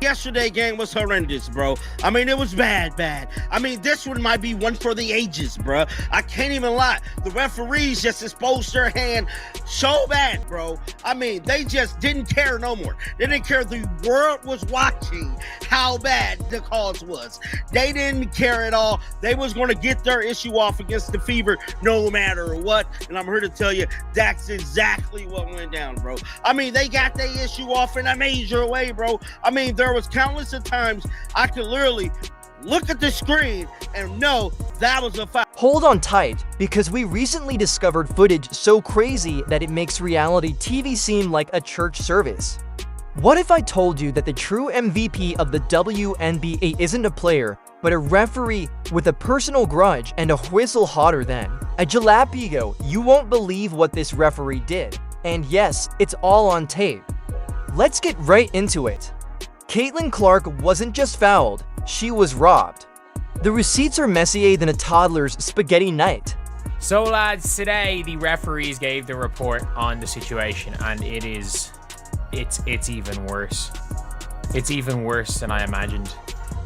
Yesterday game was horrendous, bro. I mean, it was bad. I mean, this one might be one for the ages, bro. I can't even lie. The referees just exposed their hand so bad, bro. I mean, they just didn't care no more. They didn't care. The world was watching how bad the cause was. They didn't care at all. They was going to get their issue off against the Fever no matter what. And I'm here to tell you, that's exactly what went down, bro. I mean, they got their issue off in a major way, bro. I mean, there was countless of times I could literally look at the screen and know that was a foul. Hold on tight, because we recently discovered footage so crazy that it makes reality TV seem like a church service. What if I told you that the true MVP of the WNBA isn't a player, but a referee with a personal grudge and a whistle hotter than a jalapeno? You won't believe what this referee did. And yes, it's all on tape. Let's get right into it. Caitlin Clark wasn't just fouled, she was robbed. The receipts are messier than a toddler's spaghetti night. So lads, today the referees gave the report on the situation, and it's even worse. It's even worse than I imagined,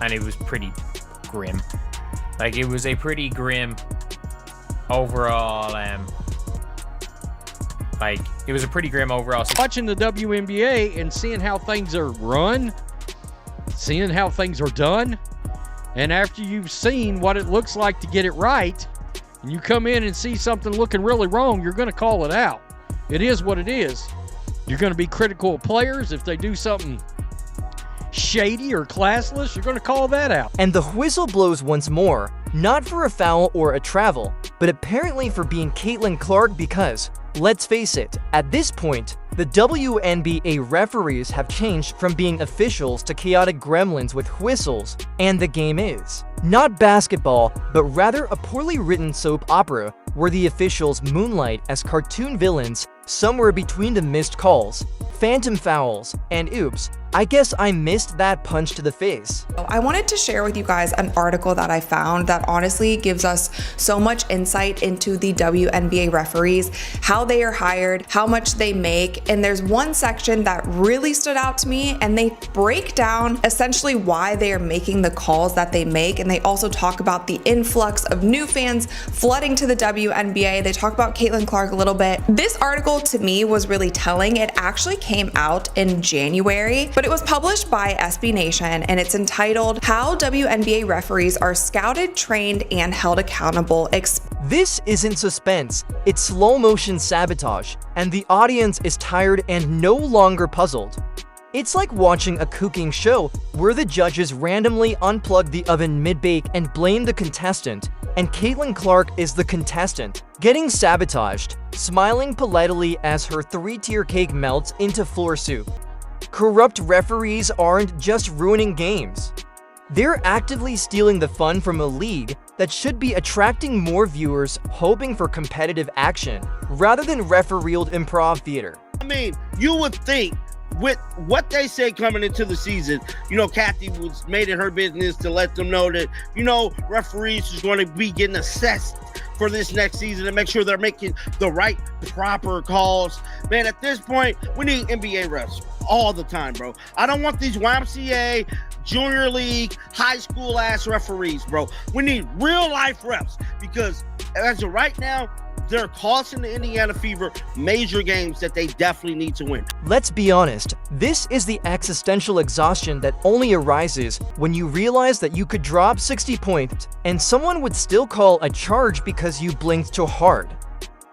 and it was pretty grim. Like, it was a pretty grim overall it was a pretty grim overall. Watching the WNBA and seeing how things are run, seeing how things are done, and after you've seen what it looks like to get it right, and you come in and see something looking really wrong, you're going to call it out. It is what it is. You're going to be critical of players. If they do something shady or classless, you're going to call that out. And the whistle blows once more, not for a foul or a travel, but apparently for being Caitlin Clark because, let's face it, at this point, the WNBA referees have changed from being officials to chaotic gremlins with whistles, and the game is not basketball, but rather a poorly written soap opera where the officials moonlight as cartoon villains somewhere between the missed calls, phantom fouls, and oops, I guess I missed that punch to the face. I wanted to share with you guys an article that I found that honestly gives us so much insight into the WNBA referees, how they are hired, how much they make, and there's one section that really stood out to me, and they break down essentially why they are making the calls that they make, and they also talk about the influx of new fans flooding to the WNBA. They talk about Caitlin Clark a little bit. This article to me was really telling. It actually came out in January, but it was published by SB Nation, and it's entitled How WNBA Referees Are Scouted, Trained, and Held Accountable. This isn't suspense, it's slow motion sabotage, and the audience is tired and no longer puzzled. It's like watching a cooking show where the judges randomly unplug the oven mid-bake and blame the contestant, and Caitlin Clark is the contestant, getting sabotaged, smiling politely as her three-tier cake melts into floor soup. Corrupt referees aren't just ruining games. They're actively stealing the fun from a league that should be attracting more viewers hoping for competitive action, rather than refereed improv theater. I mean, you would think with what they say coming into the season, Kathy was made it her business to let them know that, referees is going to be getting assessed for this next season and make sure they're making the right, proper calls. Man, at this point, we need NBA refs all the time, bro. I don't want these YMCA, junior league, high school ass referees, bro. We need real life refs because as of right now, they're costing the Indiana Fever major games that they definitely need to win. Let's be honest, this is the existential exhaustion that only arises when you realize that you could drop 60 points and someone would still call a charge because you blinked too hard.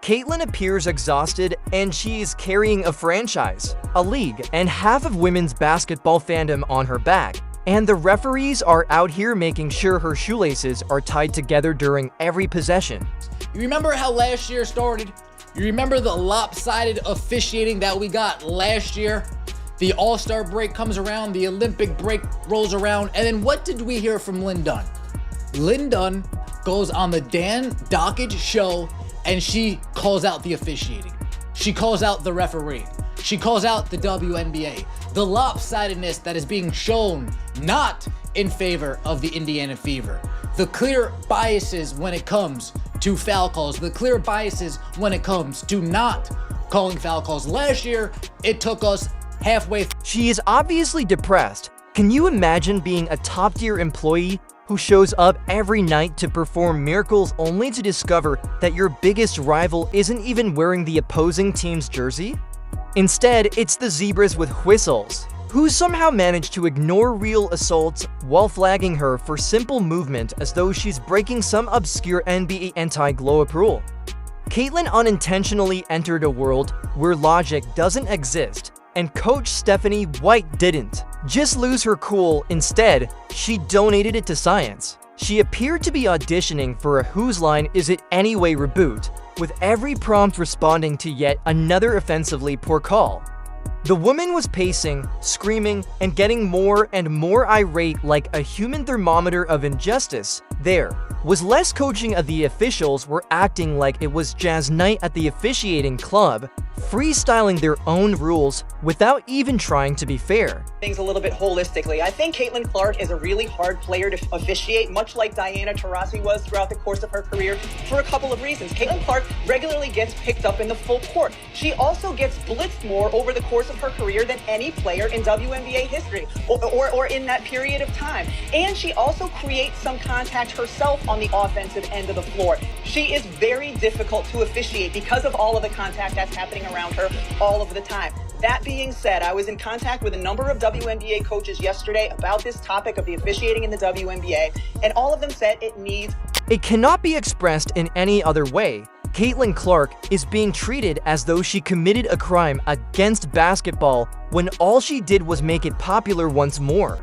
Caitlin appears exhausted, and she is carrying a franchise, a league, and half of women's basketball fandom on her back. And the referees are out here making sure her shoelaces are tied together during every possession. You remember how last year started? You remember the lopsided officiating that we got last year? The All-Star break comes around, the Olympic break rolls around, and then what did we hear from Lynn Dunn? Lynn Dunn goes on the Dan Dockage show, and she calls out the officiating. She calls out the referee. She calls out the WNBA. The lopsidedness that is being shown not in favor of the Indiana Fever. The clear biases when it comes to foul calls. The clear biases when it comes to not calling foul calls. Last year, it took us halfway. She is obviously depressed, Can you imagine being a top-tier employee who shows up every night to perform miracles only to discover that your biggest rival isn't even wearing the opposing team's jersey? Instead, it's the Zebras with whistles, who somehow managed to ignore real assaults while flagging her for simple movement as though she's breaking some obscure NBA anti-glow-up rule. Caitlyn unintentionally entered a world where logic doesn't exist, and Coach Stephanie White didn't just lose her cool. Instead, she donated it to science. She appeared to be auditioning for a Whose Line Is It Anyway reboot, with every prompt responding to yet another offensively poor call. The woman was pacing, screaming, and getting more and more irate like a human thermometer of injustice. There was less coaching of the officials were acting like it was jazz night at the officiating club, freestyling their own rules without even trying to be fair. Things a little bit holistically. I think Caitlin Clark is a really hard player to officiate, much like Diana Taurasi was throughout the course of her career, for a couple of reasons. Caitlin Clark regularly gets picked up in the full court. She also gets blitzed more over the course of her career than any player in WNBA history or in that period of time. And she also creates some contact herself on the offensive end of the floor. She is very difficult to officiate because of all of the contact that's happening around her all of the time. That being said, I was in contact with a number of WNBA coaches yesterday about this topic of the officiating in the WNBA, and all of them said it cannot be expressed in any other way. Caitlin Clark is being treated as though she committed a crime against basketball when all she did was make it popular once more.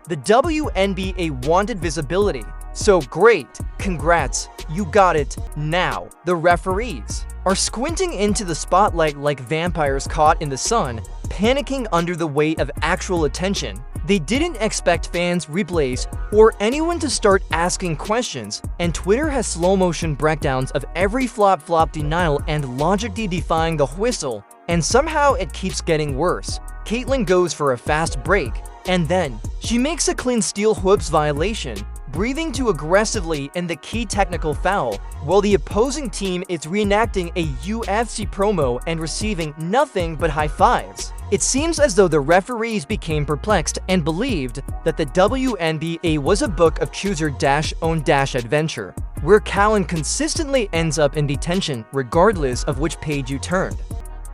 The WNBA wanted visibility, so great, congrats, you got it now. The referees are squinting into the spotlight like vampires caught in the sun, panicking under the weight of actual attention. They didn't expect fans, replays, or anyone to start asking questions, and Twitter has slow-motion breakdowns of every flop-flop denial and logically defying the whistle, and somehow it keeps getting worse. Caitlyn goes for a fast break, and then she makes a clean steel whoops violation, breathing too aggressively in the key technical foul, while the opposing team is reenacting a UFC promo and receiving nothing but high fives. It seems as though the referees became perplexed and believed that the WNBA was a book of choose-your-own-adventure, where Callan consistently ends up in detention regardless of which page you turned.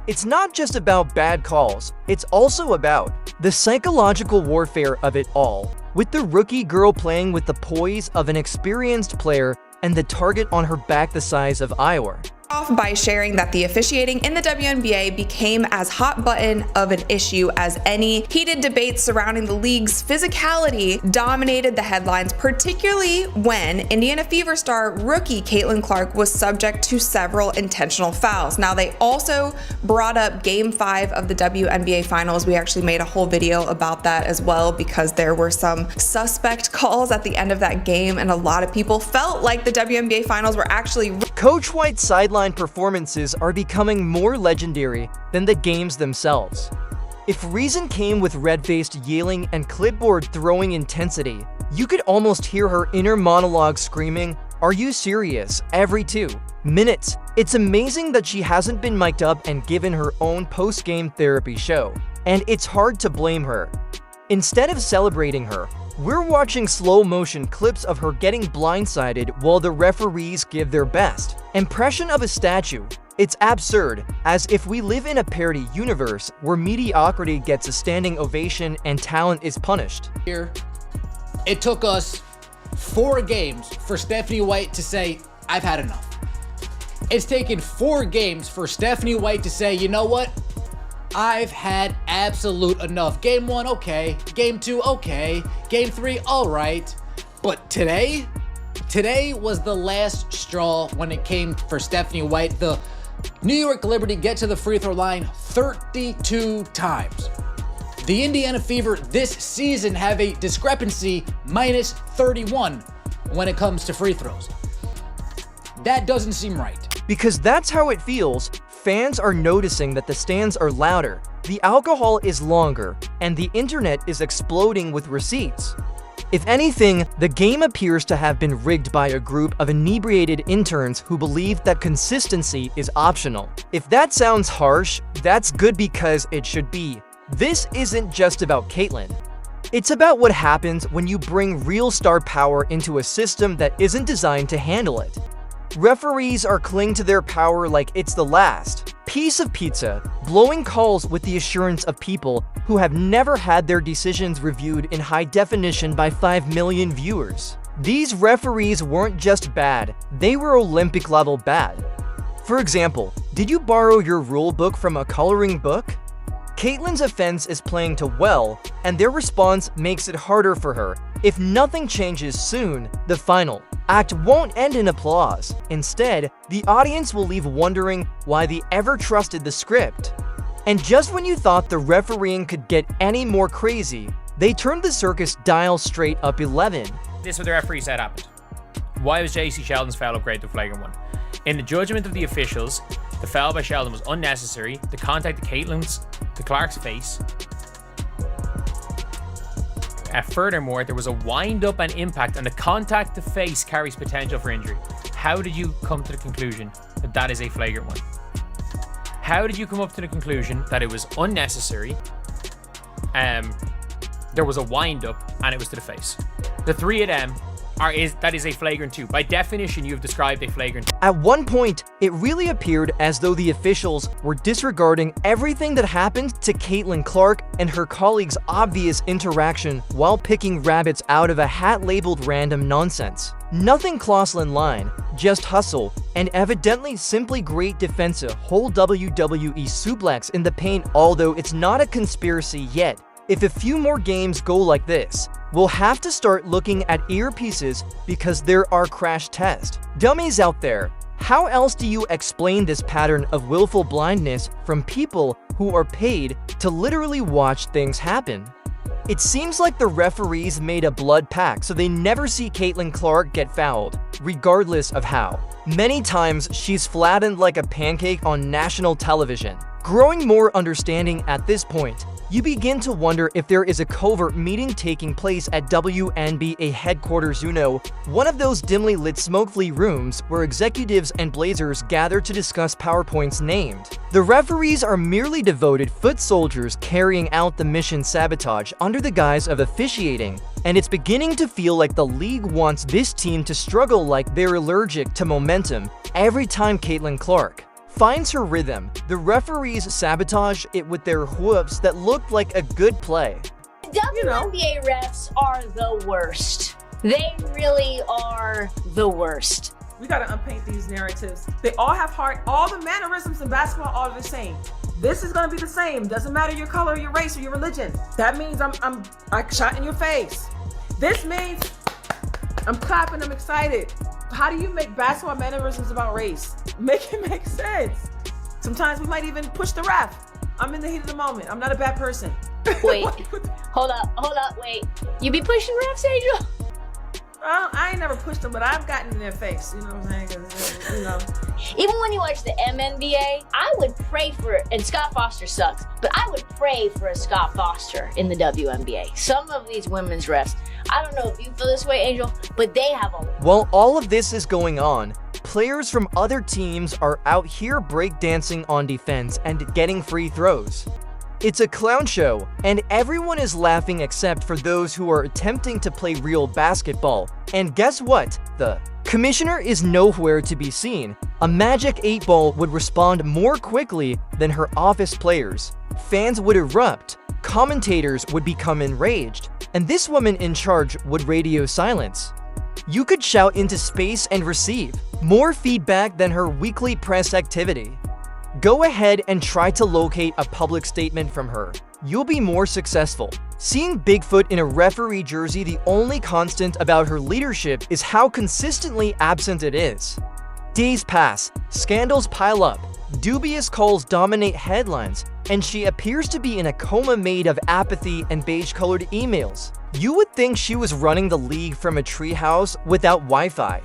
It's not just about bad calls, it's also about the psychological warfare of it all, with the rookie girl playing with the poise of an experienced player and the target on her back the size of Iowa. Off by sharing that the officiating in the WNBA became as hot button of an issue as any. Heated debates surrounding the league's physicality dominated the headlines, particularly when Indiana Fever star rookie Caitlin Clark was subject to several intentional fouls. Now, they also brought up Game 5 of the WNBA Finals. We actually made a whole video about that as well because there were some suspect calls at the end of that game, and a lot of people felt like the WNBA Finals were actually Coach White's sideline performances are becoming more legendary than the games themselves. If reason came with red-faced yelling and clipboard throwing intensity, you could almost hear her inner monologue screaming, "Are you serious?" every 2 minutes. It's amazing that she hasn't been mic'd up and given her own post-game therapy show, and it's hard to blame her. Instead of celebrating her, we're watching slow-motion clips of her getting blindsided while the referees give their best impression of a statue. It's absurd, as if we live in a parody universe where mediocrity gets a standing ovation and talent is punished. Here, it took us 4 games for Stephanie White to say, "I've had enough." It's taken 4 games for Stephanie White to say, "You know what? I've had absolute enough. Game 1, okay. Game 2, okay. Game 3, all right." But today was the last straw when it came for Stephanie White. The New York Liberty get to the free throw line 32 times. The Indiana Fever this season have a discrepancy minus 31 when it comes to free throws. That doesn't seem right. Because that's how it feels. Fans are noticing that the stands are louder, the alcohol is longer, and the internet is exploding with receipts. If anything, the game appears to have been rigged by a group of inebriated interns who believe that consistency is optional. If that sounds harsh, that's good because it should be. This isn't just about Caitlyn. It's about what happens when you bring real star power into a system that isn't designed to handle it. Referees are clinging to their power like it's the last piece of pizza, blowing calls with the assurance of people who have never had their decisions reviewed in high definition by 5 million viewers. These referees weren't just bad, they were Olympic level bad. For example, did you borrow your rule book from a coloring book? Caitlin's offense is playing to well, and their response makes it harder for her. If nothing changes soon, the final act won't end in applause. Instead, the audience will leave wondering why they ever trusted the script. And just when you thought the refereeing could get any more crazy, they turned the circus dial straight up 11. This is what the referee said happened. Why was JC Sheldon's foul upgraded to flagrant one? In the judgment of the officials, the foul by Sheldon was unnecessary. The contact to Clark's face. Furthermore, there was a wind-up and impact, and the contact to face carries potential for injury. How did you come to the conclusion that that is a flagrant one? How did you come up to the conclusion that it was unnecessary? There was a wind-up, and it was to the face. The three of them that is a flagrant 2. By definition, you've described a flagrant 2. At one point, it really appeared as though the officials were disregarding everything that happened to Caitlin Clark and her colleagues' obvious interaction while picking rabbits out of a hat labeled random nonsense. Nothing Clauselin line, just hustle, and evidently simply great defense, a whole WWE suplex in the paint, although it's not a conspiracy yet. If a few more games go like this, we'll have to start looking at earpieces because there are crash tests. Dummies out there, how else do you explain this pattern of willful blindness from people who are paid to literally watch things happen? It seems like the referees made a blood pact so they never see Caitlin Clark get fouled, regardless of how. Many times, she's flattened like a pancake on national television. Growing more understanding at this point, you begin to wonder if there is a covert meeting taking place at WNBA headquarters, one of those dimly lit smoke-free rooms where executives and blazers gather to discuss PowerPoints named. The referees are merely devoted foot soldiers carrying out the mission sabotage under the guise of officiating, and it's beginning to feel like the league wants this team to struggle like they're allergic to momentum every time Caitlin Clark finds her rhythm. The referees sabotage it with their whoops that looked like a good play. WNBA refs are the worst. They really are the worst. We gotta unpaint these narratives. They all have heart. All the mannerisms in basketball are the same. This is gonna be the same. Doesn't matter your color, your race, or your religion. That means I shot in your face. This means I'm clapping, I'm excited. How do you make basketball mannerisms about race? Make it make sense. Sometimes we might even push the ref. I'm in the heat of the moment. I'm not a bad person. Wait, hold up, wait. You be pushing refs, Angel? Well, I ain't never pushed them, but I've gotten in their face. You know what I'm saying? 'Cause, Even when you watch the MNBA, I would pray for, and Scott Foster sucks, but I would pray for a Scott Foster in the WNBA. Some of these women's refs, I don't know if you feel this way, Angel, but they have a... While all of this is going on, players from other teams are out here breakdancing on defense and getting free throws. It's a clown show, and everyone is laughing except for those who are attempting to play real basketball. And guess what? The commissioner is nowhere to be seen. A magic 8-ball would respond more quickly than her office players. Fans would erupt, commentators would become enraged, and this woman in charge would radio silence. You could shout into space and receive more feedback than her weekly press activity. Go ahead and try to locate a public statement from her. You'll be more successful. Seeing Bigfoot in a referee jersey, the only constant about her leadership is how consistently absent it is. Days pass, scandals pile up, dubious calls dominate headlines, and she appears to be in a coma made of apathy and beige-colored emails. You would think she was running the league from a treehouse without Wi-Fi.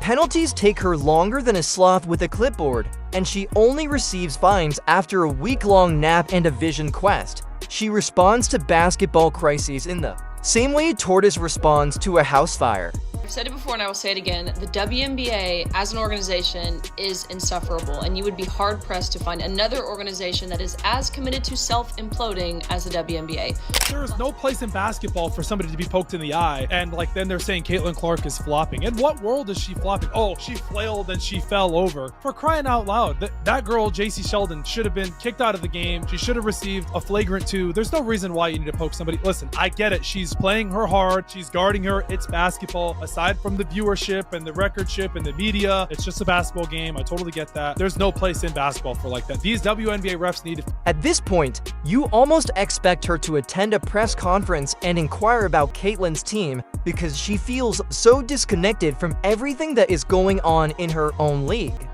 Penalties take her longer than a sloth with a clipboard, and she only receives fines after a week-long nap and a vision quest. She responds to basketball crises in the same way a tortoise responds to a house fire. said it before and I will say it again. The WNBA as an organization is insufferable, and you would be hard-pressed to find another organization that is as committed to self-imploding as the WNBA. There is no place in basketball for somebody to be poked in the eye, and like then they're saying Caitlin Clark is flopping. In what world is she flopping? Oh, she flailed and she fell over. For crying out loud, that girl, JC Sheldon, should have been kicked out of the game. She should have received a flagrant 2. There's no reason why you need to poke somebody. Listen, I get it. She's playing her hard. She's guarding her. It's basketball. Aside from the viewership and the recordship and the media, it's just a basketball game. I totally get that. There's no place in basketball for like that. These WNBA refs need to... At this point, you almost expect her to attend a press conference and inquire about Caitlin's team because she feels so disconnected from everything that is going on in her own league.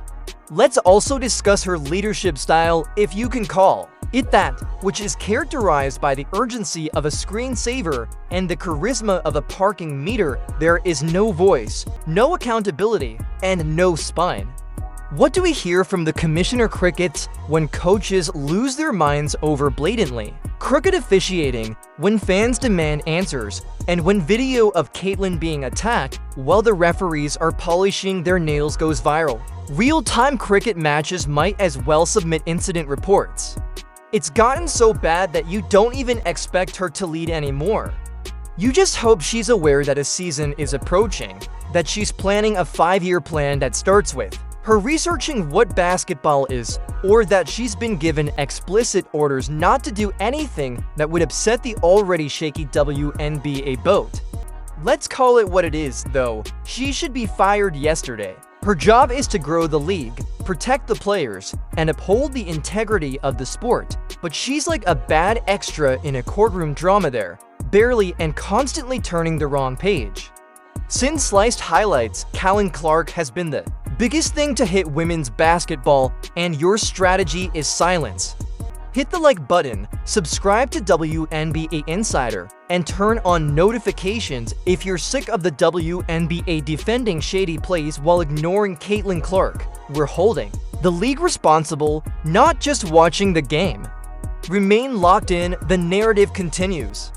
Let's also discuss her leadership style, if you can call it that, which is characterized by the urgency of a screensaver and the charisma of a parking meter. There is no voice, no accountability, and no spine. What do we hear from the Commissioner Crickets when coaches lose their minds over blatantly? Crooked officiating, when fans demand answers, and when video of Caitlin being attacked while the referees are polishing their nails goes viral. Real-time cricket matches might as well submit incident reports. It's gotten so bad that you don't even expect her to lead anymore. You just hope she's aware that a season is approaching, that she's planning a 5-year plan that starts with her researching what basketball is, or that she's been given explicit orders not to do anything that would upset the already shaky WNBA boat. Let's call it what it is, though. She should be fired yesterday. Her job is to grow the league, protect the players, and uphold the integrity of the sport. But she's like a bad extra in a courtroom drama there, barely and constantly turning the wrong page. Since Sliced Highlights, Caitlin Clark has been the biggest thing to hit women's basketball, and your strategy is silence. Hit the like button, subscribe to WNBA Insider, and turn on notifications if you're sick of the WNBA defending shady plays while ignoring Caitlin Clark. We're holding the league responsible, not just watching the game. Remain locked in, the narrative continues.